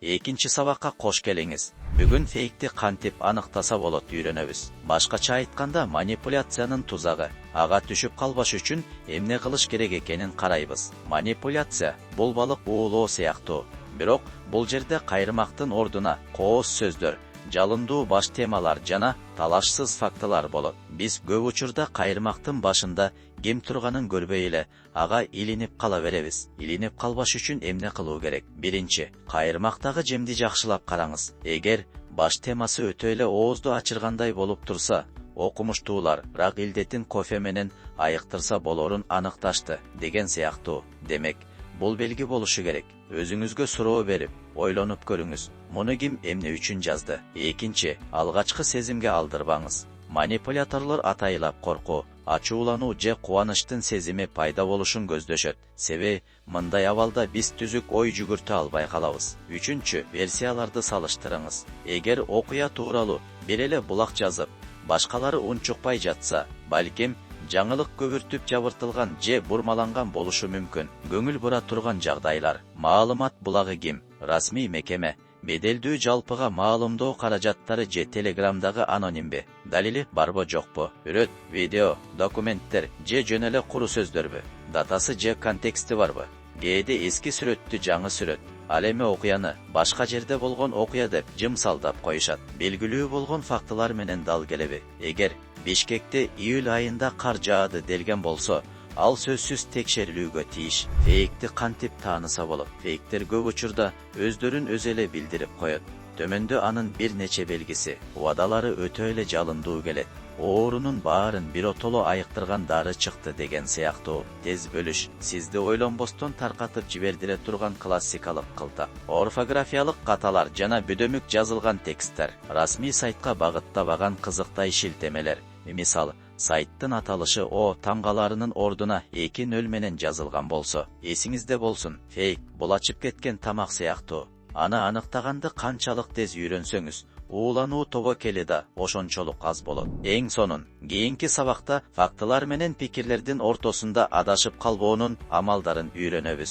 Экинчи сабакка кош келиңиз. Бүгүн фейкти кантип аныктаса болот үйрөнөбүз. Башкача айтканда манипуляциянын тузагы. Ага түшүп калбаш үчүн эмне кылыш керек экенин карайбыз. Манипуляция бул балык уулоо сыяктуу. Бирок бул жерде кайрымактын ордуна кооз сөздөр, жалындуу баш темалар жана талашсыз фактылар болот. Биз көп учурда кайрымактын башында ким турганын көрбөй эле ага илинип кала беребиз. Илинип калбаш үчүн эмне кылуу керек? Биринчи, кайрымактагы жемди жакшылап караңыз. Эгер баш темасы өтө эле оозду ачыргандай болуп турса, окумуштуулар рак илдетин кофе менен айыктырса болорун аныкташты деген сыяктуу. Демек, бул белги болушу керек. Өзүңүзгө суроо берип, ойлонуп көрүңүз. Муну ким эмне үчүн жазды? Экинчи, алгачкы сезимге алдырбаңыз. Манипуляторлор атайлап коркуу, ачуулануу же кубанычтын сезими пайда болушун көздөшөт. Себеби мындай абалда биз түзүк ой жүгүртө албай калабыз. Үчүнчү, версияларды салыштырыңыз. Эгер окуя тууралуу бир эле булак жазып, башкалары унчукпай жатса, балким жаңылык көбүртүп жабыртылган же бурмаланган болушу мүмкүн. Көңүл бура турган жагдайлар. Маалымат булагы ким? Расмий мекеме. Беделдүү жалпыга маалымдоо каражаттары же Телеграмдагы анонимби? Далили барбы жокпу? Үрөт, видео, документтер же жөн эле куру сөздөрбү? Датасы же контексти барбы? Кээде эски сүрөттү жаңы сүрөт, ал эми окуяны башка жерде болгон окуя деп жымсалдап коюшат. Белгилүү болгон фактылар менен дал келеби? Эгер Бишкекте июль айында кар жаады делген болсо, ал сөзсүз текшерилүүгө тийиш. Фейкти кантип тааныса болот? Фейктер көп учурда өздөрүн өзү эле билдирип коет. Төмөндө анын бир нече белгиси. Убадалары өтө эле жалындуу келет. Оорунун баарын биротоло айыктырган дары чыкты деген сыяктуу. Тез бөлүш, сизди ойлонбостон таркатып жибердире турган классикалык кылтак. Орфографиялык каталар жана бүдөмүк жазылган тексттер. Расмий сайтка багыттабаган кызыктай шилтемелер. Мисалы, сайттын аталышы О таңгаларынын ордуна 2-0 менен жазылган болсо, эсиңизде болсун, фейк бул ачып кеткен тамак сыяктуу. Аны аныктаганды канчалык тез үйрөнсөңүз, уулануу тобокели да ошончолук аз болот. Эң сонун, кийинки сабакта фактылар менен пикирлердин ортосунда адашып калбоонун амалдарын үйрөнөбүз.